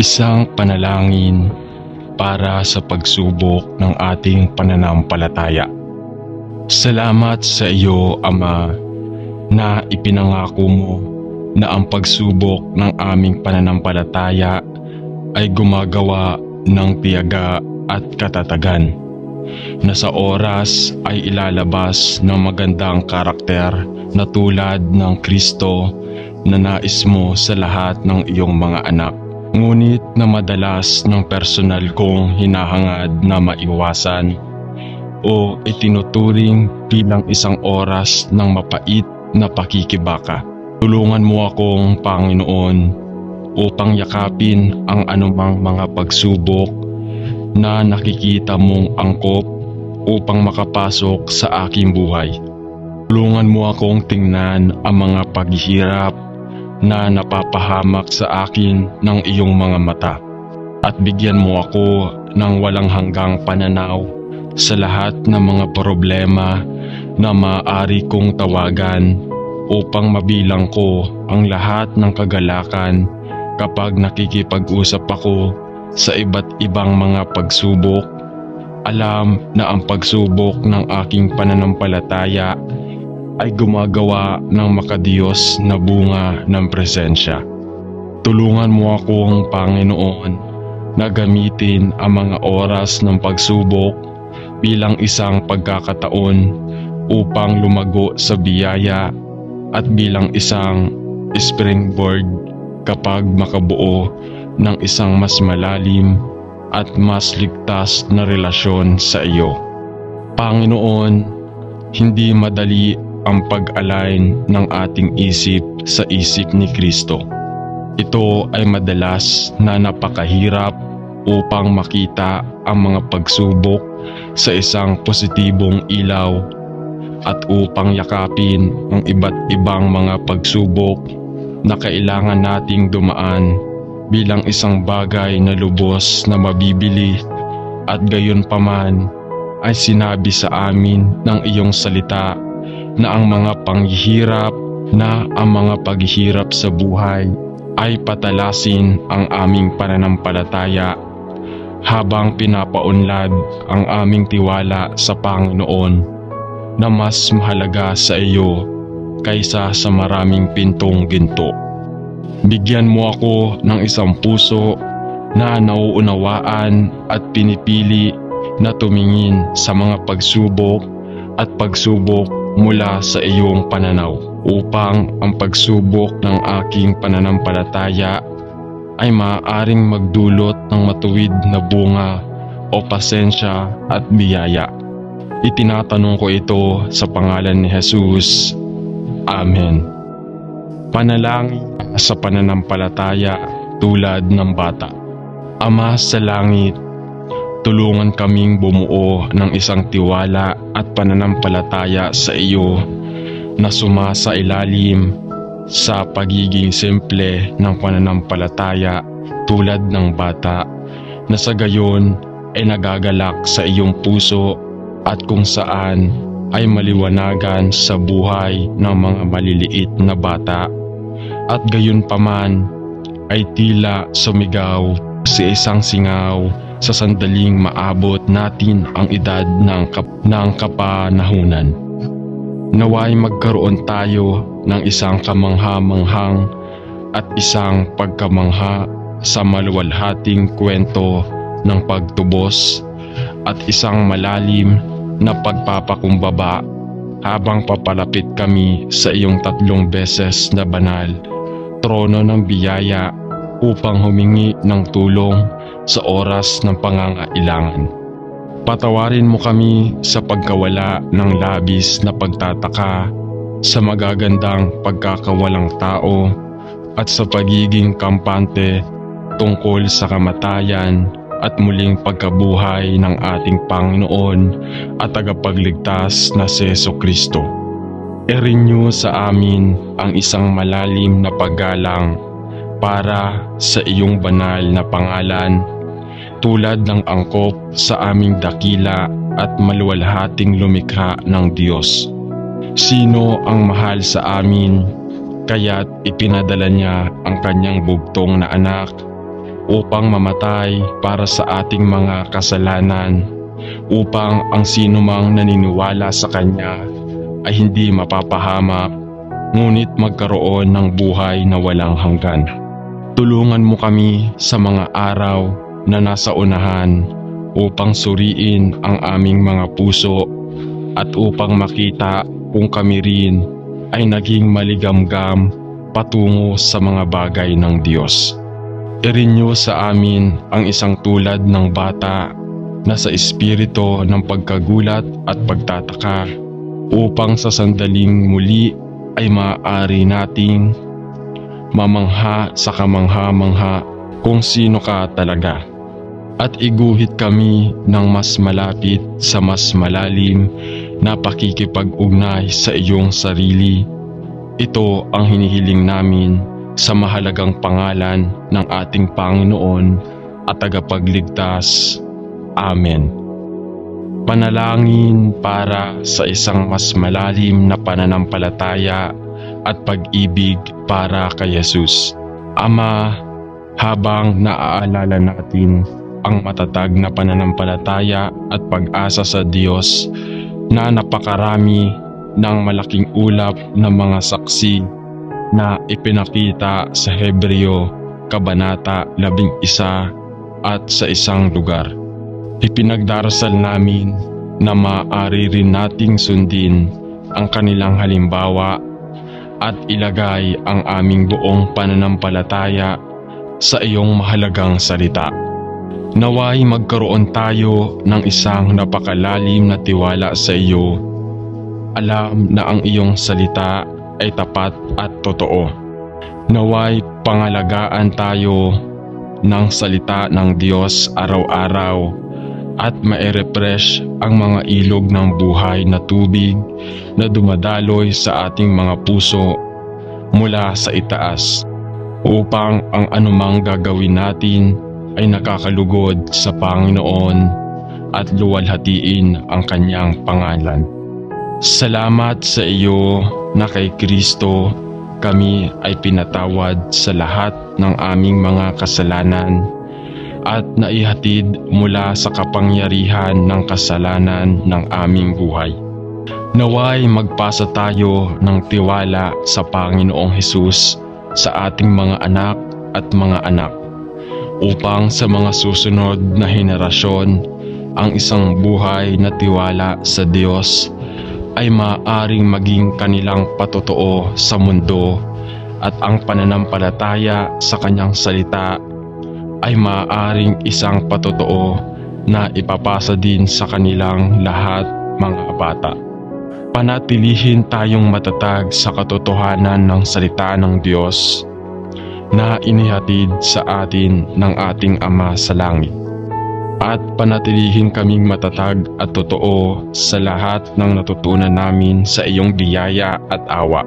Isang panalangin para sa pagsubok ng ating pananampalataya. Salamat sa iyo, Ama, na ipinangako mo na ang pagsubok ng aming pananampalataya ay gumagawa ng tiyaga at katatagan, na sa oras ay ilalabas ng magandang karakter na tulad ng Kristo na nais mo sa lahat ng iyong mga anak. Ngunit na madalas ng personal kong hinahangad na maiwasan o itinuturing bilang isang oras ng mapait na pakikibaka. Tulungan mo akong Panginoon upang yakapin ang anumang mga pagsubok na nakikita mong angkop upang makapasok sa aking buhay. Tulungan mo akong tingnan ang mga paghihirap na napapahamak sa akin ng iyong mga mata at bigyan mo ako ng walang hanggang pananaw sa lahat ng mga problema na maaari kong tawagan upang mabilang ko ang lahat ng kagalakan kapag nakikipag-usap ako sa iba't ibang mga pagsubok. Alam na ang pagsubok ng aking pananampalataya ay gumagawa ng makadiyos na bunga ng presensya. Tulungan mo akong Panginoon na gamitin ang mga oras ng pagsubok bilang isang pagkakataon upang lumago sa biyaya at bilang isang springboard kapag makabuo ng isang mas malalim at mas ligtas na relasyon sa iyo. Panginoon, hindi madali ang pag-align ng ating isip sa isip ni Kristo. Ito ay madalas na napakahirap upang makita ang mga pagsubok sa isang positibong ilaw at upang yakapin ang iba't ibang mga pagsubok na kailangan nating dumaan bilang isang bagay na lubos na mabibili at gayon paman ay sinabi sa amin ng iyong salita na ang mga paghihirap sa buhay ay patalasin ang aming pananampalataya habang pinapaunlad ang aming tiwala sa Panginoon na mas mahalaga sa iyo kaysa sa maraming pintong ginto. Bigyan mo ako ng isang puso na nauunawaan at pinipili na tumingin sa mga pagsubok mula sa iyong pananaw upang ang pagsubok ng aking pananampalataya ay maaaring magdulot ng matuwid na bunga o pasensya at biyaya. Itinatanong ko ito sa pangalan ni Jesus. Amen. Panalangin sa pananampalataya tulad ng bata. Ama sa langit, tulungan kaming bumuo ng isang tiwala at pananampalataya sa iyo na sumasailalim sa pagiging simple ng pananampalataya tulad ng bata na sa gayon ay nagagalak sa iyong puso at kung saan ay maliwanagan sa buhay ng mga maliliit na bata at gayon paman ay tila sumigaw sa isang singaw sa sandaling maabot natin ang edad ng kapanahunan. Naway magkaroon tayo ng isang kamangha-manghang at isang pagkamangha sa maluwalhating kwento ng pagtubos at isang malalim na pagpapakumbaba habang papalapit kami sa iyong 3 beses na banal trono ng biyaya upang humingi ng tulong sa oras ng pangangailangan. Patawarin mo kami sa pagkawala ng labis na pagtataka sa magagandang pagkakawalang tao at sa pagiging kampante tungkol sa kamatayan at muling pagkabuhay ng ating Panginoon at tagapagligtas na si Jesucristo. I-renew sa amin ang isang malalim na paggalang para sa iyong banal na pangalan tulad ng angkop sa aming dakila at maluwalhating lumikha ng Diyos. Sino ang mahal sa amin, kaya't ipinadala niya ang kanyang bugtong na anak upang mamatay para sa ating mga kasalanan, upang ang sinumang naniniwala sa Kanya ay hindi mapapahamak, ngunit magkaroon ng buhay na walang hanggan. Tulungan mo kami sa mga araw na nasa unahan upang suriin ang aming mga puso at upang makita kung kami rin ay naging maligamgam patungo sa mga bagay ng Diyos. I-renew sa amin ang isang tulad ng bata na sa espiritu ng pagkagulat at pagtataka, upang sa sandaling muli ay maaari nating mamangha sa kamangha-mangha kung sino ka talaga, at iguhit kami ng mas malapit sa mas malalim na pakikipag-ugnay sa iyong sarili. Ito ang hinihiling namin sa mahalagang pangalan ng ating Panginoon at tagapagligtas. Amen. Panalangin para sa isang mas malalim na pananampalataya at pag-ibig para kay Jesus. Ama, habang naaalala natin ang matatag na pananampalataya at pag-asa sa Diyos na napakarami ng malaking ulap ng mga saksi na ipinakita sa Hebreo Kabanata 11 at sa isang lugar. Ipinagdarasal namin na maaari rin nating sundin ang kanilang halimbawa at ilagay ang aming buong pananampalataya sa iyong mahalagang salita. Naway magkaroon tayo ng isang napakalalim na tiwala sa iyo. Alam na ang iyong salita ay tapat at totoo. Naway pangalagaan tayo ng salita ng Diyos araw-araw at ma-refresh ang mga ilog ng buhay na tubig na dumadaloy sa ating mga puso mula sa itaas, upang ang anumang gagawin natin ay nakakalugod sa Panginoon at luwalhatiin ang Kanyang pangalan. Salamat sa iyo na kay Kristo kami ay pinatawad sa lahat ng aming mga kasalanan at naihatid mula sa kapangyarihan ng kasalanan ng aming buhay. Naway magpasa tayo ng tiwala sa Panginoong Hesus sa ating mga anak at mga anak, upang sa mga susunod na henerasyon ang isang buhay na tiwala sa Diyos ay maaaring maging kanilang patotoo sa mundo, at ang pananampalataya sa Kanyang salita ay maaaring isang patotoo na ipapasa din sa kanilang lahat mga bata. Panatilihin tayong matatag sa katotohanan ng salita ng Diyos na inihatid sa atin ng ating Ama sa langit. At panatilihin kaming matatag at totoo sa lahat ng natutunan namin sa iyong biyaya at awa.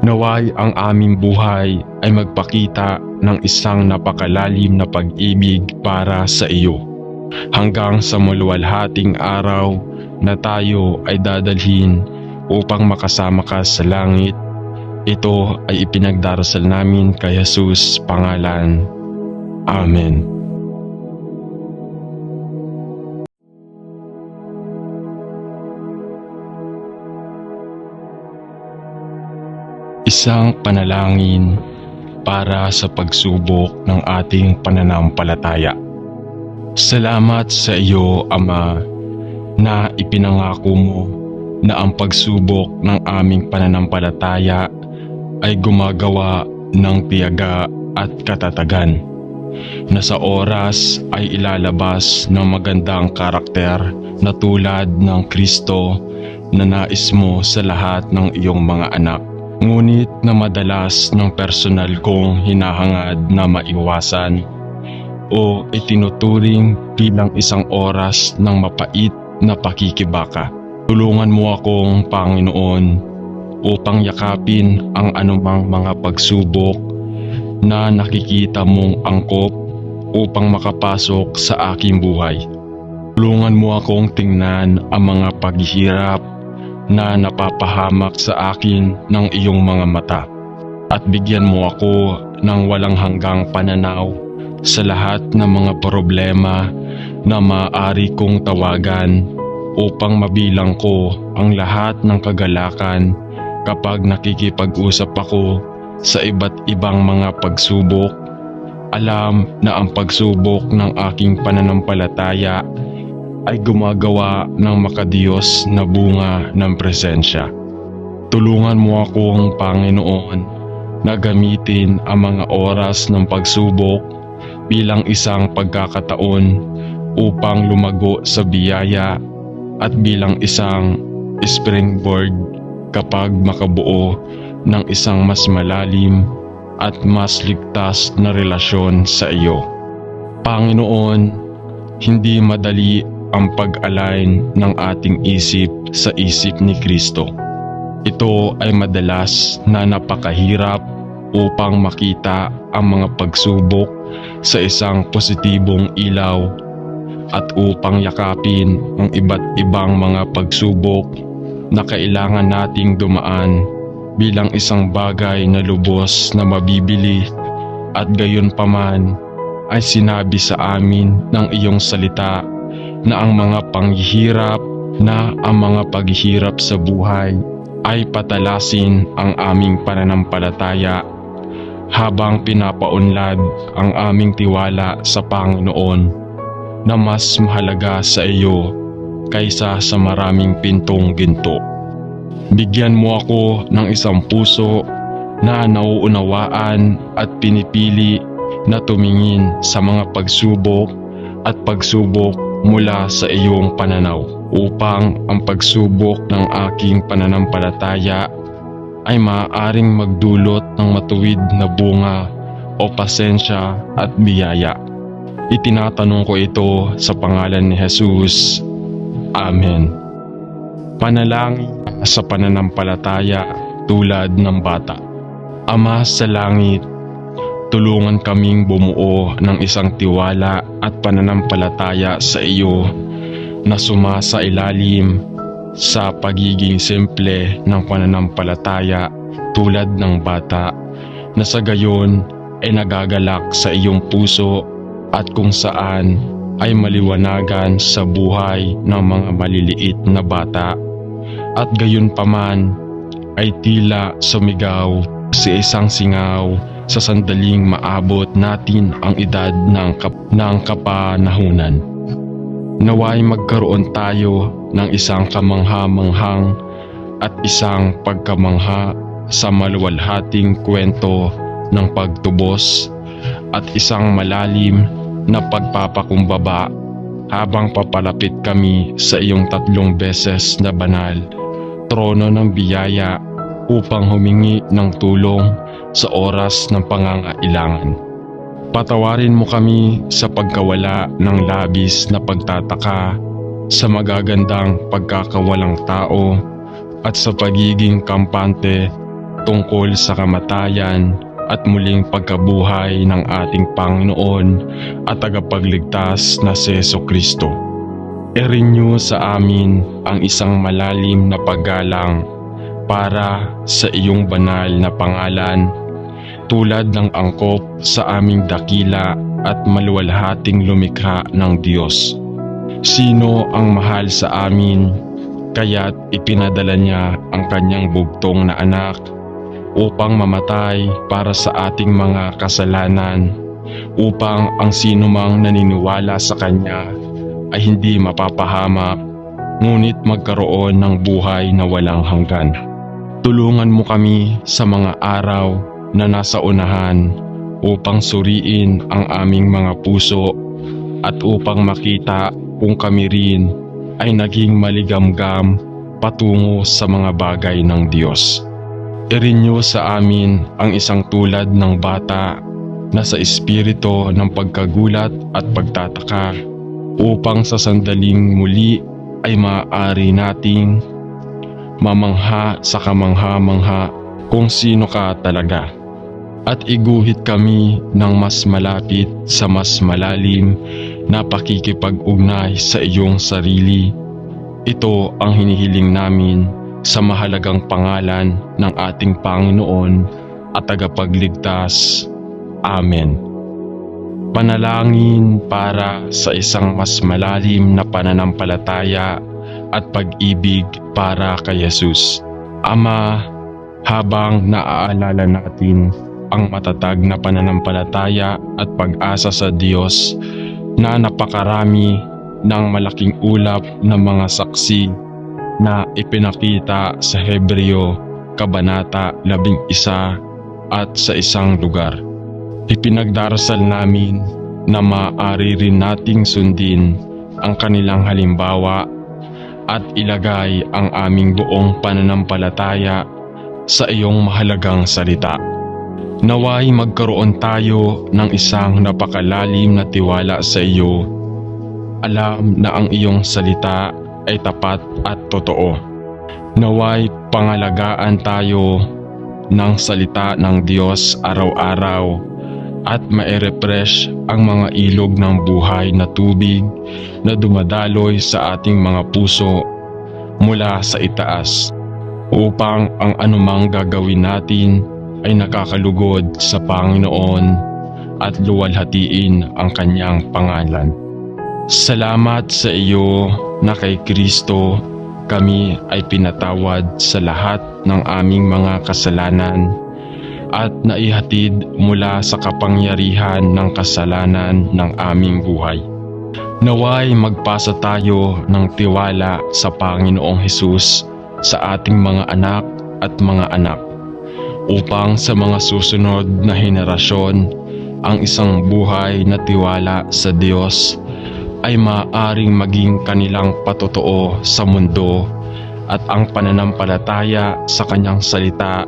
Naway ang aming buhay ay magpakita ng isang napakalalim na pag-ibig para sa iyo, hanggang sa maluwalhating araw na tayo ay dadalhin upang makasama ka sa langit. Ito ay ipinagdarasal namin kay Jesus pangalan. Amen. Isang panalangin para sa pagsubok ng ating pananampalataya. Salamat sa iyo, Ama, na ipinangako mo na ang pagsubok ng aming pananampalataya ay gumagawa ng tiyaga at katatagan, na sa oras ay ilalabas ng magandang karakter na tulad ng Kristo na nais mo sa lahat ng iyong mga anak. Ngunit na madalas ng personal kong hinahangad na maiwasan o itinuturing bilang isang oras ng mapait na pakikibaka. Tulungan mo akong Panginoon upang yakapin ang anumang mga pagsubok na nakikita mong angkop upang makapasok sa aking buhay. Tulungan mo akong tingnan ang mga paghihirap na napapahamak sa akin ng iyong mga mata, at bigyan mo ako ng walang hanggang pananaw sa lahat ng mga problema na maaari kong tawagan upang mabilang ko ang lahat ng kagalakan kapag nakikipag-usap ako sa iba't ibang mga pagsubok. Alam na ang pagsubok ng aking pananampalataya ay gumagawa ng makadiyos na bunga ng presensya. Tulungan mo akong Panginoon na gamitin ang mga oras ng pagsubok bilang isang pagkakataon upang lumago sa biyaya at bilang isang springboard kapag makabuo ng isang mas malalim at mas ligtas na relasyon sa iyo. Panginoon, hindi madali ang pag-align ng ating isip sa isip ni Kristo. Ito ay madalas na napakahirap upang makita ang mga pagsubok sa isang positibong ilaw at upang yakapin ang iba't ibang mga pagsubok na kailangan nating dumaan bilang isang bagay na lubos na mabibili, at gayon paman ay sinabi sa amin ng iyong salita na ang mga paghihirap sa buhay ay patalasin ang aming pananampalataya habang pinapaunlad ang aming tiwala sa Panginoon na mas mahalaga sa iyo kaysa sa maraming pintong ginto. Bigyan mo ako ng isang puso na nauunawaan at pinipili na tumingin sa mga pagsubok mula sa iyong pananaw, upang ang pagsubok ng aking pananampalataya ay maaaring magdulot ng matuwid na bunga o pasensya at biyaya. Itinatanong ko ito sa pangalan ni Jesus. Amen. Panalangin sa pananampalataya tulad ng bata. Ama sa langit, tulungan kaming bumuo ng isang tiwala at pananampalataya sa iyo na sumasailalim sa pagiging simple ng pananampalataya tulad ng bata, na sa gayon ay nagagalak sa iyong puso at kung saan ay maliwanagan sa buhay ng mga maliliit na bata, at gayon paman ay tila sumigaw sa isang singaw sa sandaling maabot natin ang edad ng kapanahunan. Naway magkaroon tayo ng isang kamangha-manghang at isang pagkamangha sa maluwalhating kwento ng pagtubos at isang malalim na pagpapakumbaba habang papalapit kami sa iyong 3 beses na banal trono ng biyaya upang humingi ng tulong sa oras ng pangangailangan. Patawarin mo kami sa pagkawala ng labis na pagtataka, sa magagandang pagkakawalang tao, at sa pagiging kampante tungkol sa kamatayan at muling pagkabuhay ng ating Panginoon at tagapagligtas na si Jesucristo. I-renew sa amin ang isang malalim na paggalang para sa iyong banal na pangalan, tulad ng angkop sa aming dakila at maluwalhating lumikha ng Diyos. Sino ang mahal sa amin, kaya't ipinadala niya ang kanyang bugtong na anak upang mamatay para sa ating mga kasalanan, upang ang sinumang naniniwala sa kanya ay hindi mapapahamak, ngunit magkaroon ng buhay na walang hanggan. Tulungan mo kami sa mga araw na nasa unahan upang suriin ang aming mga puso at upang makita kung kami rin ay naging maligamgam patungo sa mga bagay ng Diyos. I-renew sa amin ang isang tulad ng bata na sa espiritu ng pagkagulat at pagtataka, upang sa sandaling muli ay maaari nating mamangha sa kamangha-mangha kung sino ka talaga, at iguhit kami ng mas malapit sa mas malalim na pakikipag-ugnay sa iyong sarili. Ito ang hinihiling namin sa mahalagang pangalan ng ating Panginoon at tagapagligtas. Amen. Panalangin para sa isang mas malalim na pananampalataya at pag-ibig para kay Jesus. Ama, habang naaalala natin ang matatag na pananampalataya at pag-asa sa Diyos na napakarami ng malaking ulap ng mga saksi na ipinakita sa Hebreo, Kabanata 11 at sa isang lugar. Ipinagdarasal namin na maaari rin nating sundin ang kanilang halimbawa at ilagay ang aming buong pananampalataya sa iyong mahalagang salita. Naway magkaroon tayo ng isang napakalalim na tiwala sa iyo. Alam na ang iyong salita ay tapat at totoo. Naway pangalagaan tayo ng salita ng Diyos araw-araw at ma-refresh ang mga ilog ng buhay na tubig na dumadaloy sa ating mga puso mula sa itaas, upang ang anumang gagawin natin ay nakakalugod sa Panginoon at luwalhatiin ang kanyang pangalan. Salamat sa iyo na kay Kristo kami ay pinatawad sa lahat ng aming mga kasalanan at naihatid mula sa kapangyarihan ng kasalanan ng aming buhay. Naway magpasa tayo ng tiwala sa Panginoong Hesus sa ating mga anak at mga anak, upang sa mga susunod na henerasyon ang isang buhay na tiwala sa Diyos ay maaaring maging kanilang patotoo sa mundo, at ang pananampalataya sa kanyang salita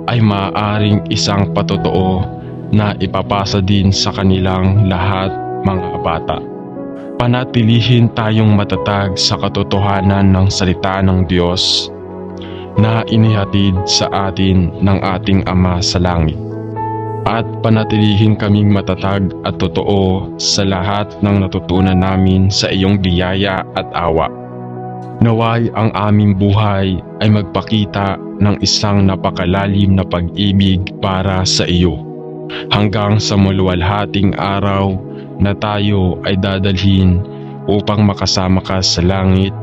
ay maaaring isang patotoo na ipapasa din sa kanilang lahat mga bata. Panatilihin tayong matatag sa katotohanan ng salita ng Diyos na inihatid sa atin ng ating Ama sa langit. At panatilihin kaming matatag at totoo sa lahat ng natutunan namin sa iyong biyaya at awa. Naway ang aming buhay ay magpakita ng isang napakalalim na pag-ibig para sa iyo, hanggang sa maluwalhating araw na tayo ay dadalhin upang makasama ka sa langit.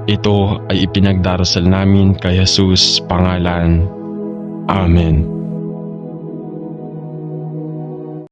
Ito ay ipinagdarasal namin kay Jesus pangalan. Amen.